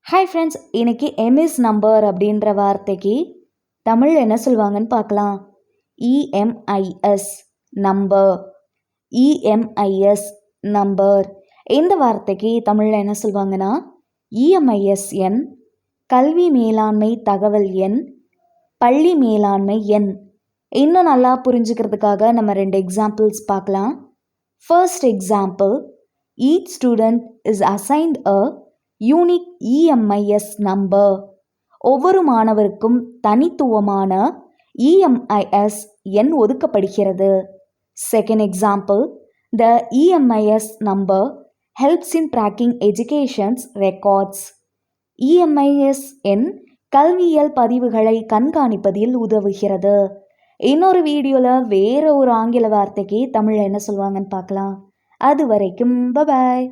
Hi friends, இன்னைக்கு EMIS number அப்படின்ற வார்த்தைக்கு தமிழ் என்ன சொல்லுவாங்கன்னு பார்க்கலாம். EMIS number. இஎம்ஐஎஸ் நம்பர் இந்த வார்த்தைக்கு தமிழில் என்ன சொல்லுவாங்கன்னா இஎம்ஐஎஸ் எண், கல்வி மேலாண்மை தகவல் எண், பள்ளி மேலாண்மை எண். இன்னும் நல்லா புரிஞ்சுக்கிறதுக்காக நம்ம 2 எக்ஸாம்பிள்ஸ் பார்க்கலாம். First example, each student is assigned a unique EMIS number. ஒவ்வொரு மாணவருக்கும் தனித்துவமான இஎம்ஐஎஸ் எண் ஒதுக்கப்படுகிறது. Second example, the EMIS number helps in tracking educations records. EMIS எண் கல்வியியல் பதிவுகளை கண்காணிப்பதில் உதவுகிறது. இன்னொரு வீடியோவில் வேற ஒரு ஆங்கில வார்த்தைக்கு தமிழில் என்ன சொல்லுவாங்கன்னு பார்க்கலாம். அது வரைக்கும் பபாய்.